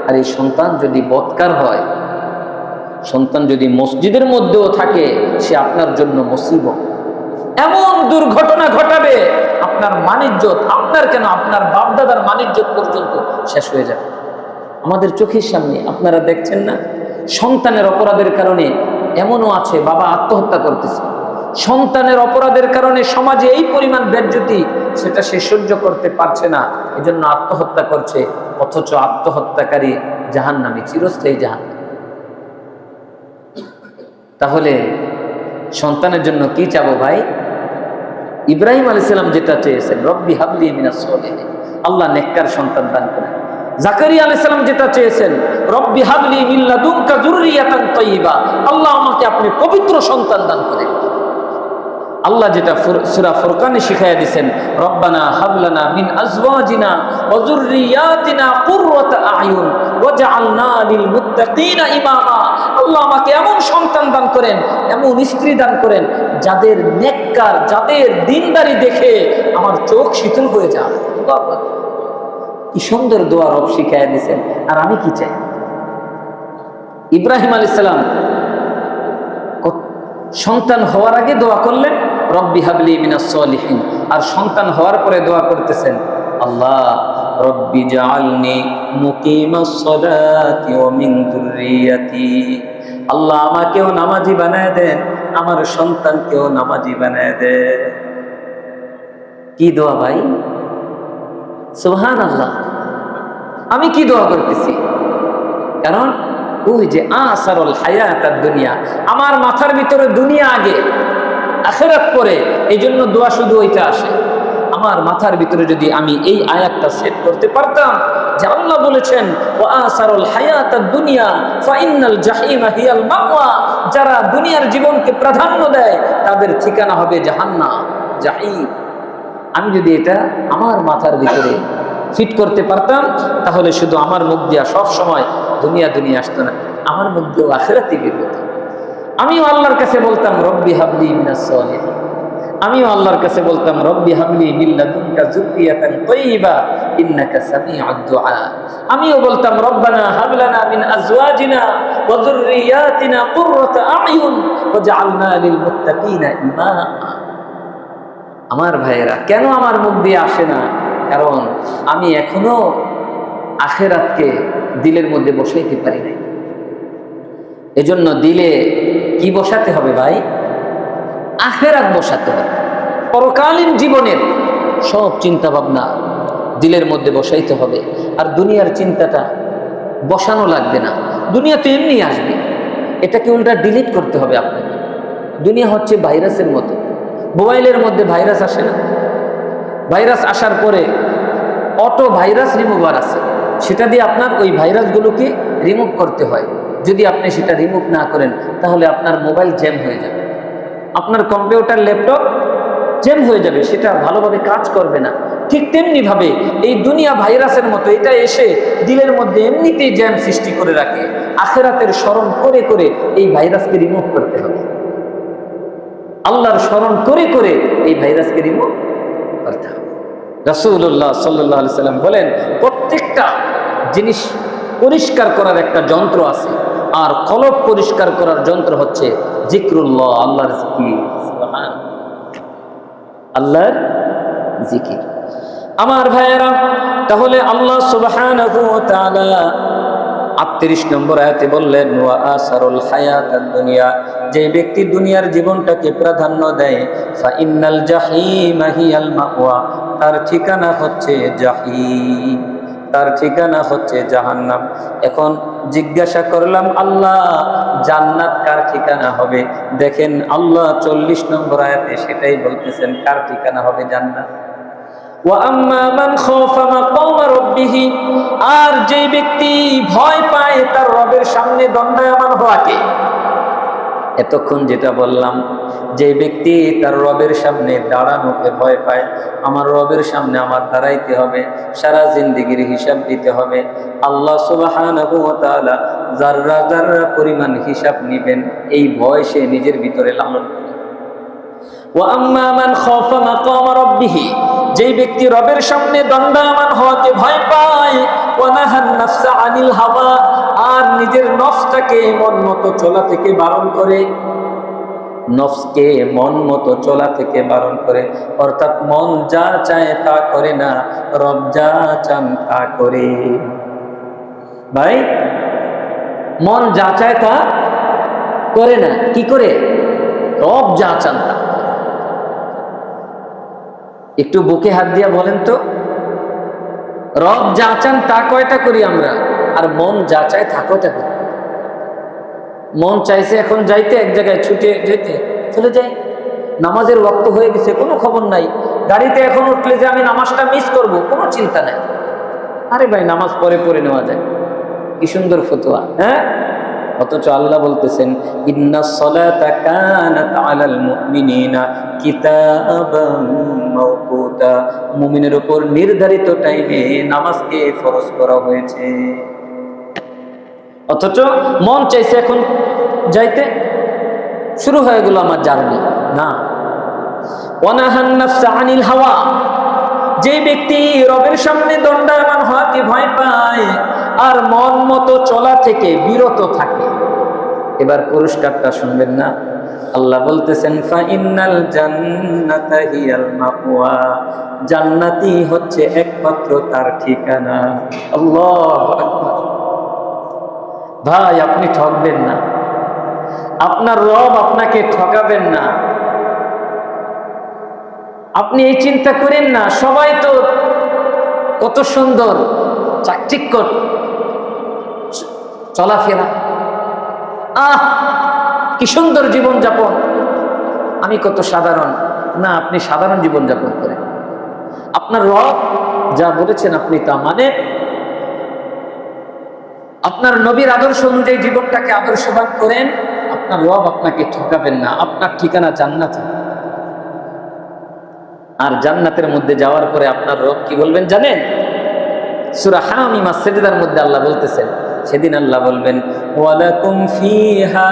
আর এই সন্তান যদি বদকার হয়, সন্তান যদি মসজিদের মধ্যেও থাকে, সে আপনার জন্য মুসিবত। এমন দুর্ঘটনা ঘটাবে, আপনার মানিজ্যত, আপনার কেন আপনার বাপদাদার মানিজ্যত পর্যন্ত শেষ হয়ে যাবে। আমাদের চোখের সামনে আপনারা দেখছেন না, সন্তানের অপরাধের কারণে এমনও আছে বাবা আত্মহত্যা করতেছে। সন্তানের অপরাধের কারণে সমাজে এই পরিমাণ বেজ্জতি, সেটা সে সহ্য করতে পারছে না, এজন্য আত্মহত্যা করছে। অথচ আত্মহত্যাকারী জাহান্নামী, চিরস্থায়ী জাহান্নামী। তাহলে সন্তানের জন্য কি চাবো ভাই? ইব্রাহিম আলাইহিস সালাম যেটা চেয়েছেন, রব্বি হাবলি মিনাস সলিহিন, আল্লাহ নেককার সন্তান দান করেন। জাকারিয়া আলাইহিস সালাম যেটা চেয়েছেন, রব্বি হাবলি মিন লাদুনকা যুররিয়াতান তাইয়্যিবা, আল্লাহ আমাকে আপনি পবিত্র সন্তান দান করেন। আল্লাহ যেটা সূরা ফুরকানে শিখাইয়া দিয়েছেন, রব্বানা হাবলানা মিন আজওয়াজিনা ওয়া যুররিয়াতিনা কুররাতা আয়ুন ওয়াজআলনা লিল মুত্তাকিনা ইমামা, আল্লাহ আমাকে এমন সন্তান দান করেন, এমন স্ত্রী দান করেন, যাদের নেককার, যাদের দিনদারি দেখে আমার চোখ শীতল হয়ে যায়। কি সুন্দর দোয়া রব শিখাইয়া দিয়েছেন। আর আমি কি চাই? ইব্রাহিম আলাইহিস সালাম সন্তান হওয়ার আগে দোয়া করলেন, রব্বি হাবলি মিনাস সলিহিন, আর সন্তান হওয়ার পরে দোয়া করতেছেন, আল্লাহ রব্বি জাআলনি মুকিমাস সালাতি ওয়া মিন যুররিয়াতি, আল্লাহ আমাকেও নামাজি বানায় দেন, আমার সন্তানকেও নামাজি বানায় দেন। কি দোয়া ভাই! সুবহানাল্লাহ। আমি কি দোয়া করতেছি? কারণ ওই যে আসারুল হায়াতাদ দুনিয়া, আমার মাথার ভিতরে দুনিয়া আগে, আখিরাত পরে, এই জন্য দোয়া শুধু ওইটা আসে। আমার মাথার ভিতরে যদি আমি এই আয়াতটা সেট করতে পারতাম যে আল্লাহ বলেছেন ওয়া আসারুল হায়াতাদ দুনিয়া ফা ইন্নাল জাহিমা হিয়াল মাওয়া, যারা দুনিয়ার জীবনকে প্রাধান্য দেয় তাদের ঠিকানা হবে জাহান্নাম, জাহিম। আমি যদি এটা আমার মাথার ভিতরে ফিট করতে পারতাম, তাহলে শুধু আমার মুখ দিয়া সব সময় দুনিয়া দুনিয়া আসতো না, আমার মুখ দিয়েও আখিরাতই বের হতো। আমিও আল্লাহর কাছে বলতাম রব্বি হাবলি মিনাস সালিহিন, আমিও আল্লাহর কাছে বলতাম রব্বি হাবলি মিন লাদুনকা যুররিয়াতান তাইয়্যিবা ইন্নাকা সামিউদ দুআ। আমিও বলতাম রব্বানা হাব লানা মিন আজওয়াজিনা ওয়া যুররিয়াতিনা কুররাতা আ'য়ুন ওয়াজআলনা লিল মুত্তাকিনা ইমামা। আমার ভাইয়েরা, কেন আমার মুখ দিয়ে আসে না? কারণ আমি এখনো আখিরাতকে দিলের মধ্যে বসাইতে পারি নাই। এজন্য দিলে কি বসাতে হবে ভাই? আখিরাত বসাতে হবে। পরকালীন জীবনের সব চিন্তা ভাবনা দিলের মধ্যে বসাইতে হবে। আর দুনিয়ার চিন্তাটা বসানো লাগবে না, দুনিয়া তো এমনি আসবে, এটাকে উল্টা ডিলিট করতে হবে আপনাকে। দুনিয়া হচ্ছে ভাইরাসের মতো। মোবাইলের মধ্যে ভাইরাস আসে না? ভাইরাস আসার পরে অটো ভাইরাস রিমুভার আছে, সেটা দিয়ে আপনার ওই ভাইরাসগুলোকে রিমুভ করতে হয়। যদি আপনি সেটা রিমুভ না করেন তাহলে আপনার মোবাইল জ্যাম হয়ে যাবে, আপনার কম্পিউটার ল্যাপটপ জ্যাম হয়ে যাবে, সেটা ভালোভাবে কাজ করবে না। ঠিক তেমনিভাবে এই দুনিয়া ভাইরাসের মতো, এটা এসে দিলের মধ্যে এমনিতেই জ্যাম সৃষ্টি করে রাখে। আখিরাতের স্মরণ করে করে এই ভাইরাসকে রিমুভ করতে হবে। আল্লাহর স্মরণ করে করে এই ভাইরাসকে রিমুভ করতে হবে। রাসূলুল্লাহ সাল্লাল্লাহু আলাইহি সাল্লাম বলেন, প্রত্যেকটা জিনিস পরিষ্কার করার একটা যন্ত্র আছে, আর কলব পরিষ্কার করার যন্ত্র হচ্ছে জিক্রুল্লাহ, আল্লাহর জিকির। সুবহান, আল্লাহর জিকির। আমার ভাইয়েরা, তাহলে আল্লাহ সুবহানাহু ওয়া তাআলা ৩৮ নম্বর আয়াতে বললেন, ওয়া আসারুল হায়াতাদ দুনিয়া, যে ব্যক্তি দুনিয়ার জীবনটাকে প্রাধান্য দেয়, ফা ইন্নাল জাহিমা হিয়াল মাওয়া, তার ঠিকানা হচ্ছে জাহিম, তার ঠিকানা হচ্ছে জাহান্নাম। এখন জিজ্ঞাসা করলাম, আল্লাহ জান্নাত কার ঠিকানা হবে? দেখেন আল্লাহ ৪০ নম্বর আয়াতে সেটাই বলতেছেন, কার ঠিকানা হবে জান্নাত। ওয়া আম্মা মান খাফা মাকামা রাব্বিহি, আর যে ব্যক্তি ভয় পায় তার রবের সামনে দণ্ডায়মান হওয়াকে। এতক্ষণ যেটা বললাম, যে ব্যক্তি তার রবের সামনে দাঁড়ানোকে ভয় পায়, আমার রবের সামনে আমার দাঁড়াইতে হবে, সারা জিন্দেগির হিসাব দিতে হবে, আল্লাহ সুবহানাহু ওয়া তাআলা যাররা যাররা পরিমাণ হিসাব নেবেন, এই ভয় সে নিজের ভিতরে লালন করে। ওয়া আম্মা মান খাফা মাকামা রাব্বিহি, যেই ব্যক্তি রবের সামনে দণ্ডায়মান হওয়াকে ভয় পায়, ওয়া নাহান নাফসা আনিল হাওয়া, আর নিজের নফসটাকে মন মতো চলা থেকে বারণ করে, নফসকে মন মতো চলা থেকে বারণ করে, অর্থাৎ মন যা চায় তা করে না, রব যা চান তা করে। ভাই, মন যা চায় তা করে না, কি করে? রব যা চান তা। একটু বুকে হাত দিয়া বলেন তো, রব যা চান তা কয়টা করি আমরা, আর মন যা চায় তা কয়টা করি? মন চাইছে এখন যাইতে, এক জায়গায় ছুটে যেতে, চলে যাই। নামাজের ওয়াক্ত হয়ে গেছে, কোনো খবর নাই। গাড়িতে এখন উঠলে যে আমি নামাজটা মিস করব, কোনো চিন্তা নাই। আরে ভাই, নামাজ পরে পড়ে নেওয়া যায়, কি সুন্দর ফতোয়া। হ্যাঁ, অথচ আল্লাহ বলতেছেন, ইন্নাস সালাতা কানাত আলাল মুমিনিনা কিতাবাম মাওকুতা, মুমিনের উপর নির্ধারিত টাইমে নামাজকে ফরজ করা হয়েছে। অথচ মন চাইছে এখন যাইতে, শুরু হয়ে গেল আমার জার্নি। না, ওয়ানাহান নাফসা আনিল হাওয়া, যে ব্যক্তি রবের সামনে দণ্ডায়মান হওয়াকে ভয় পায় আর মন মতো চলা থেকে বিরত থাকে। এবার পুরস্কারটা শুনবেন না, আল্লাহ বলতেছেন, ফা ইন্নাল জান্নাতা হিয়াল মাওয়া, জান্নাতি হচ্ছে একমাত্র তার ঠিকানা। আল্লাহু আকবার। ভাই, আপনি ঠকবেন না, আপনার রব আপনাকে ঠকাবেন না। আপনি এই চিন্তা করেন না, সবাই তো কত সুন্দর চাকচিক্য চলাফেরা, কি সুন্দর জীবন যাপন, আমি কত সাধারণ। না, আপনি সাধারণ জীবন যাপন করেন। আপনার রব যা বলেছেন আপনি তা মানে, আপনার নবীর আদর্শ অনুযায়ী জীবনটাকে আদর্শবান করেন, আপনার রব আপনাকে ঠকাবেন না। আপনার ঠিকানা জান্নাত। আর জান্নাতের মধ্যে যাওয়ার পরে আপনার রব কি বলবেন জানেন? সূরা হামিম সাজদার মধ্যে আল্লাহ বলতেছেন, সেদিন আল্লাহ বলবেন, ওয়ালাকুম ফিহা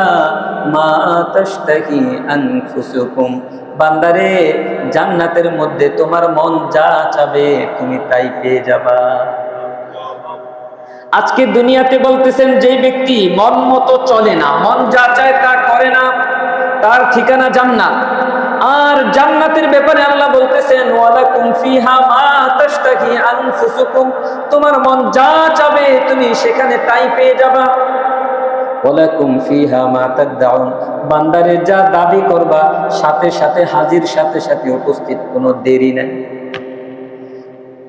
মা তাশতাহি আনফুসুকুম, বান্দারে জান্নাতের মধ্যে তোমার মন যা চাবে তুমি তাই পেয়ে যাবা। আজকে দুনিয়াতে বলতেছেন যে ব্যক্তি মন মতো চলে না, মন যা চায় তা করে না, তার ঠিকানা জান্নাত। আর জান্নাতের ব্যাপারে আল্লাহ বলতেছেন ওয়ালাকুম ফিহা মা তাশতাহি আনফুসুকুম, তোমার মন যা চাবে তুমি সেখানে তাই পেয়ে যাবা। ওয়ালাকুম ফিহা মা তাদউন, বান্দারে যা দাবি করবা সাথে সাথে হাজির, সাথে সাথে উপস্থিত, কোনো দেরি নাই।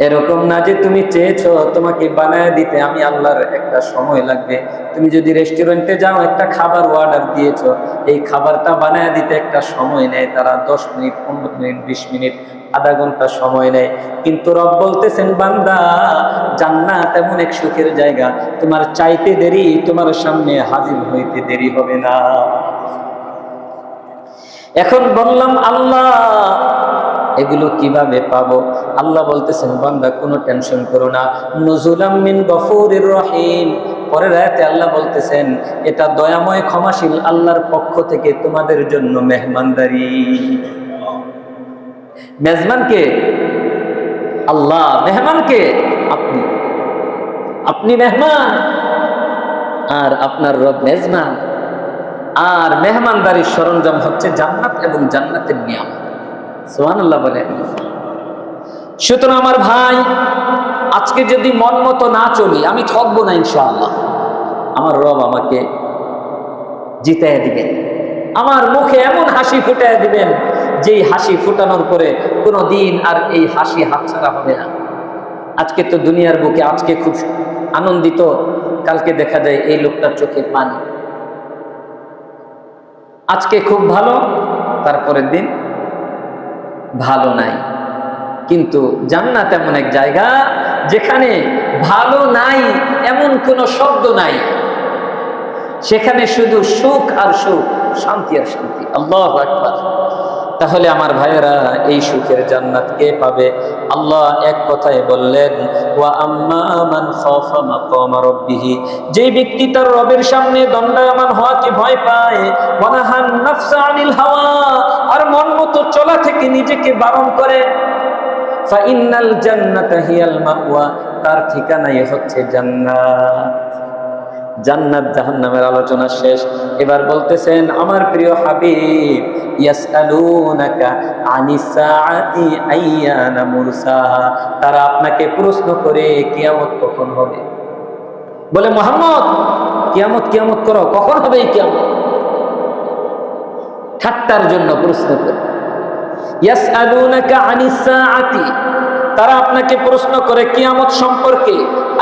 এরকম না যে তুমি চেয়েছো তোমাকে বানায় দিতে আমি আল্লাহর একটা সময় লাগবে। তুমি যদি রেস্টুরেন্টে যাও, একটা খাবার অর্ডার দিয়েছো, এই খাবারটা বানায় দিতে একটা সময় নেয়, তারা 10 মিনিট, 15 মিনিট, 20 মিনিট, আধা ঘন্টা সময় নেয়। কিন্তু রব বলতেছেন বান্দা জান্নাত এমন এক সুখের জায়গা, তোমার চাইতে দেরি, তোমার সামনে হাজির হইতে দেরি হবে না। এখন বললাম আল্লাহ এগুলো কিভাবে পাবো? আল্লাহ বলতেছেন বান্দা কোনো টেনশন করো না, নুজুলাম মিন গফুরির রহিম। পরের আয়াতে আল্লাহ বলতেছেন এটা দয়াময় ক্ষমাশীল আল্লাহর পক্ষ থেকে তোমাদের জন্য মেহমানদারি। মেজবান কে? আল্লাহ। মেহমান কে? আপনি। আপনি মেহমান আর আপনার রব মেজবান। আর মেহমানদারির সরঞ্জাম হচ্ছে জান্নাত এবং জান্নাতের নিয়ামত। সুবহানাল্লাহ বলেন। সুতরাং আমার ভাই, আজকে যদি মন মতো না চলি আমি ঠকবো না ইনশাআল্লাহ। আমার রব আমাকে জিতায় দিবেন, আমার মুখে এমন হাসি ফুটায় দিবেন যেই হাসি ফুটানোর পরে কোনো দিন আর এই হাসি হাতছাড়া হবে না। আজকে তো দুনিয়ার বুকে আজকে খুব আনন্দিত, কালকে দেখা যায় এই লোকটার চোখে পানি। আজকে খুব ভালো, তারপরের দিন ভালো নাই। কিন্তু জান্নাত এমন এক জায়গা যেখানে ভালো নাই এমন কোনো শব্দ নাই, সেখানে শুধু সুখ আর সুখ, শান্তি আর শান্তি। আল্লাহু আকবার। তাহলে আমার ভাইয়েরা এই সুখের জান্নাত কে পাবে? আল্লাহ এক কথায় বললেন ওয়া আম্মা মান খাফা মাকাম রাব্বিহি, যে ব্যক্তি তার রবের সামনে দণ্ডায়মান হওয়াকে ভয় পায়, ওয়া নাহান নাফসা আনিল হাওয়া, আর মন মতো চলা থেকে নিজেকে বারণ করে, ফা ইন্নাল জান্নাতা হিয়াল মাওয়া, তার ঠিকানাই হচ্ছে জান্নাত। জান্নাত জাহান্নামের আলোচনা শেষ। এবার বলতেছেন আমার প্রিয় হাবিব ইয়াসআলুনাকা আনিস সাআতি আইয়ানা মুরসাহা, তারা আপনাকে প্রশ্ন করে কিয়ামত কখন হবে। বলে মুহাম্মদ কিয়ামত কিয়ামত করো, কখন হবে এই কিয়ামত? ঠাট্টার জন্য প্রশ্ন করে। ইয়াসআলুনাকা আনিস সাআতি, তারা আপনাকে প্রশ্ন করে কিয়ামত সম্পর্কে।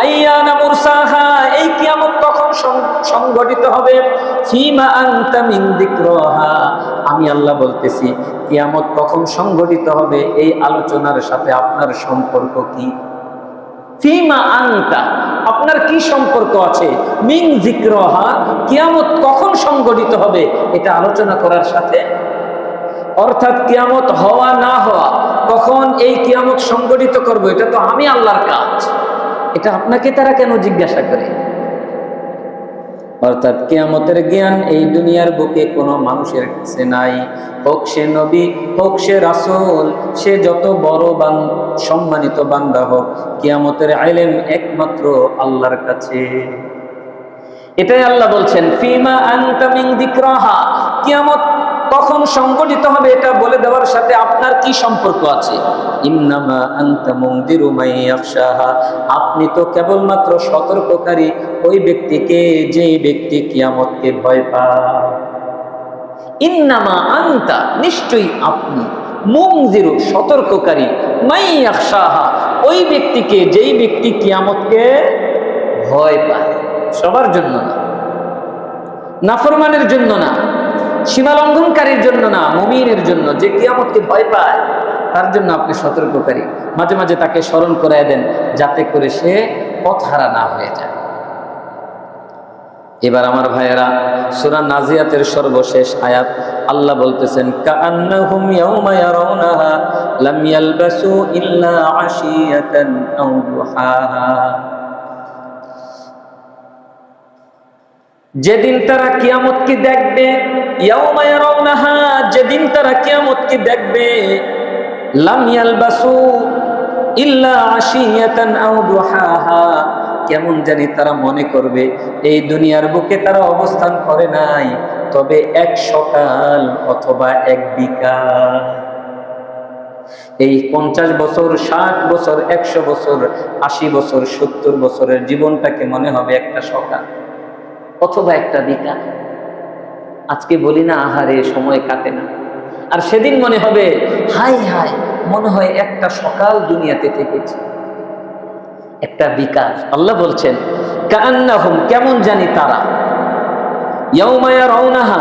আইয়ানা মুরসাহা, এই কিয়ামত কখন সংঘটিত হবে। ফিমা আনতা মিন যিকরাহা, আমি আল্লাহ বলতেছি কিয়ামত কখন সংঘটিত হবে এই আলোচনার সাথে আপনার সম্পর্ক কি? ফিমা আনতা, আপনার কি সম্পর্ক আছে? মিন যিকরাহা, কিয়ামত কখন সংঘটিত হবে এটা আলোচনা করার সাথে। অর্থাৎ কিয়ামত হওয়া না হওয়া, কখন এই কিয়ামত সংগঠিত করব, এটা তো আমি আল্লাহর কাজ, এটা আপনাকে তারা কেন জিজ্ঞাসা করে? অর্থাৎ কিয়ামতের জ্ঞান এই দুনিয়ার বুকে কোনো মানুষের কাছে নাই, হোক সে নবী, হোক সে রাসূল, সে যত বড় সম্মানিত বান্দা হোক, কিয়ামতের ইলম একমাত্র আল্লাহর কাছে। এটাই আল্লাহ বলছেন ফিমা আনতা মিন যিকরাহা, কিয়ামত কখন সংগঠিত হবে এটা বলে দেওয়ার সাথে আপনার কি সম্পর্ক আছে? ইন্নামা আনতা মুনদিরু মান ইয়াখশাহা, আপনি তো কেবলমাত্র সতর্ককারী ওই ব্যক্তিকে যে ব্যক্তি কিয়ামতকে ভয় পায়। ইন্নামা আনতা, নিশ্চয়ই আপনি, মুনদিরু, সতর্ককারী, মান ইয়াখশাহা, ওই ব্যক্তিকে যেই ব্যক্তি কিয়ামতকে ভয় পায়। সবার জন্য না, নাফরমানের জন্য না, সীমা লঙ্ঘনকারীর জন্য না, মুমিনের জন্য, যে কিয়ামতকে ভয় পায় তার জন্য আপনি সতর্ককারী। মাঝে মাঝে তাকে স্মরণ করায় দেন যাতে করে সে পথহারা না হয়ে যায়। এবার আমার ভাইয়েরা সূরা নাজিয়াতের সর্বশেষ আয়াত আল্লাহ বলতেছেন কাআন্নাহুম ইয়াওমা ইয়ারাউনাহা লাম ইয়ালবাসু ইল্লা আশিয়াতান আও দুহাহা। যেদিন তারা কিয়ামতকে দেখবে, ইয়াউমা ইয়ারাউনাহা, যেদিন তারা কিয়ামতকে দেখবে, লাম ইয়ালবাসু ইল্লা আশিয়াতান আও দুহাহা, কেমন জানি তারা মনে করবে এই দুনিয়ার বুকে তারা অবস্থান করে নাই তবে এক সকাল অথবা এক বিকাল। এই 50 বছর, 60 বছর, 100 বছর, 80 বছর, 70 বছরের জীবনটাকে মনে হবে একটা সকাল অথবা একটা বিকাল। আজকে বলি না আহারে সময় কাটে না, আর সেদিন মনে হবে হাই হাই, মনে হয় একটা সকাল দুনিয়াতে থেকেছে, একটা বিকাল। আল্লাহ বলছেন কাআন্নাহুম, কেমন জানি তারা, ইয়াউমা ইয়ারাউনাহা,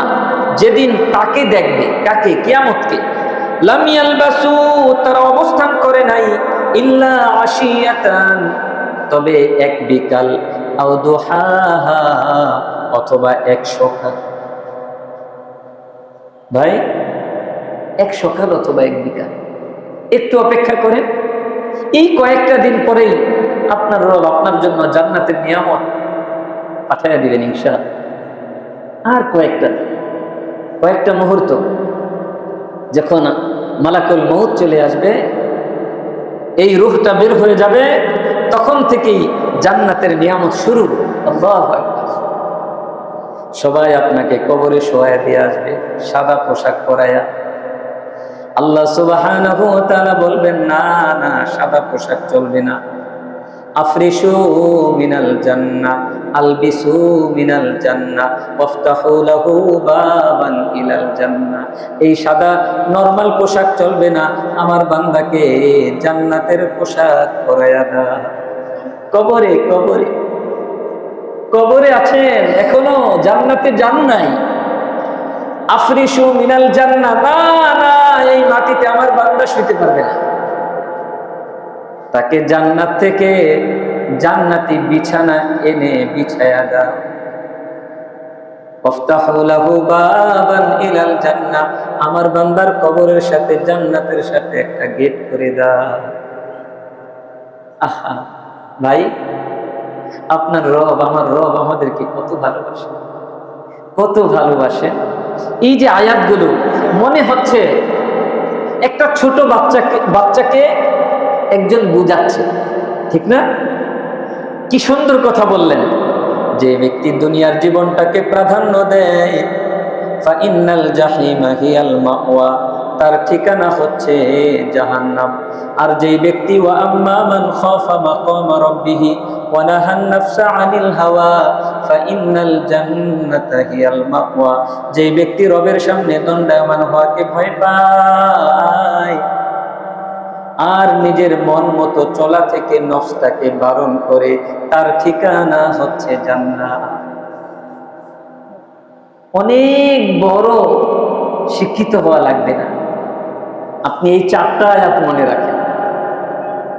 যেদিন তাকে দেখবে, কাকে? কিয়ামতকে, লাম ইয়ালবাসু, তারা অবস্থান করে নাই, ইল্লা আশিয়াতান, তবে এক বিকাল, আও দুহাহা, অথবা এক সকাল। ভাই, এক সকাল অথবা এক বিকাল, একটু অপেক্ষা করেন, এই কয়েকটা দিন পরেই আপনার রব আপনার জন্য জান্নাতের নিয়ামত পাঠিয়ে দিবেন ইনশাআল্লাহ। আর কয়েকটা মুহূর্ত, যখন মালাকুল মউত চলে আসবে, এই রূহটা বের হয়ে যাবে, তখন থেকেই জান্নাতের নিয়ামত শুরু। আল্লাহু আকবার। সবাই আপনাকে কবরে শোয়ায় দিয়ে আসবে, সাদা পোশাক পরায়া। আল্লাহ সুবহানাহু ওয়া তাআলা বলবেন না না, সাদা পোশাক চলবে না। আফরিশু মিনাল জান্নাহ, আলবিসু মিনাল জান্নাহ, ওয়াফতাহু লাহু বাবান ইলাল জান্নাহ। এই সাদা নরমাল পোশাক চলবে না, আমার বান্দাকে জান্নাতের পোশাক পরায়া দাও। কবরে কবরে কবরে আছেন এখনো, জান্নাতে যান নাই। আফরিশু মিনাল জান্নাহ, না না, এই মাটিতে আমার বান্দা শুইতে পারবে না, তাকে জান্নাত থেকে জান্নাতি বিছানা এনে বিছায়া দাও। ওয়াফতাহু লাহু বাবান ইলাল জান্নাহ, আমার বান্দার কবরের সাথে জান্নাতের সাথে একটা গেট করে দাও। আহা ভাই, আপনার রব, আমার রব আমাদেরকে কত ভালোবাসে, কত ভালোবাসে। এই যে আয়াতগুলো, মনে হচ্ছে একটা ছোট বাচ্চাকে একজন বুঝাচ্ছে, ঠিক না? কি সুন্দর কথা বললেন, যে ব্যক্তি দুনিয়ার জীবনটাকে প্রাধান্য দেয়, ফাইন্নাল জাহিমা হিয়াল মাওয়া, তার ঠিকানা হচ্ছে জাহান্নাম। আর যেই ব্যক্তি ওয়া আম্মা মান খাফা মাকামা রাব্বিহি ওয়া নাহান নাফসা আনিল হাওয়া ফাইন্নাল জান্নাতা হিয়াল মাওয়া, যেই ব্যক্তি রবের সামনে দণ্ডায়মান হওয়াকে ভয় পায় আর নিজের মন মতো চলা থেকে নফসটাকে বারণ করে, তার ঠিকানা হচ্ছে জান্নাত। অনেক বড় শিক্ষিত হওয়া লাগবে না, আপনি এই 4টা আয়াত মনে রাখেন,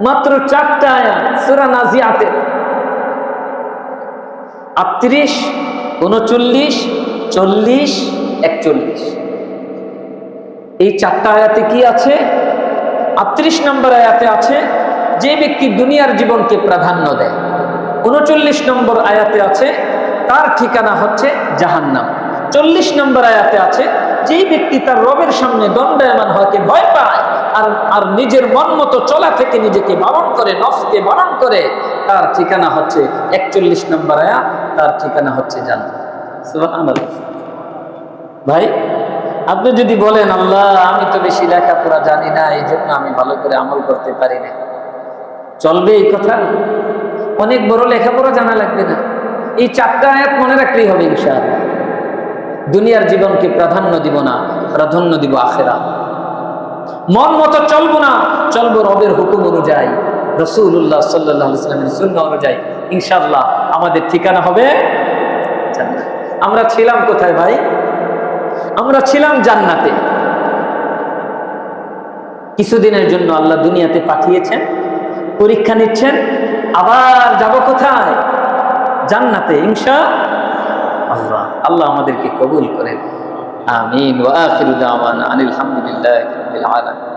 মাত্র 4টা আয়াত সূরা নাজিয়াতের 38, 39, 40, 41। এই 4টা আয়াতে কি আছে? 38 নম্বর আয়াতে আছে যে ব্যক্তি দুনিয়ার জীবনকে প্রাধান্য দেয়। 39 নম্বর আয়াতে আছে তার ঠিকানা হচ্ছে জাহান্নাম। 40 নম্বর আয়াতে আছে যেই ব্যক্তি তার রবের সামনে দণ্ডায়মান হওয়াকে ভয় পায় আর নিজের মন মতো চলা থেকে নিজেকে বারণ করে, নফসকে বারণ করে, তার ঠিকানা হচ্ছে 41 নম্বর আয়াত, তার ঠিকানা হচ্ছে জান্নাত। সুবহানাল্লাহ। ভাই, আপনি যদি বলেন আল্লাহ আমি তো বেশি লেখাপড়া জানি না, এই জন্য আমি ভালো করে আমল করতে পারি না, চলবে এই কথা? অনেক বড় লেখাপড়া জানা লাগবে না, এই 4টা আয়াত মনে রাখলেই হবে ইনশাআল্লাহ। দুনিয়ার জীবনকে প্রাধান্য দিব না, প্রাধান্য দিব আখিরাত। মন মতো চলবো না, চলবো রবের হুকুম অনুযায়ী, রাসূলুল্লাহ সাল্লাল্লাহু আলাইহি ওয়াসাল্লামের সুন্নাহ অনুযায়ী। ইনশাআল্লাহ আমাদের ঠিকানা হবে জান্নাত। আমরা ছিলাম কোথায় ভাই? আমরা ছিলাম জান্নাতে। কিছুদিনের জন্য আল্লাহ দুনিয়াতে পাঠিয়েছেন, পরীক্ষা নিচ্ছেন, আবার যাব কোথায়? জান্নাতে ইনশাআল্লাহ। আল্লাহ আমাদেরকে কবুল করেন, আমিন। ওয়া আখিরু দাওয়ানা আনিল হামদুলিল্লাহি রাব্বিল আলামিন।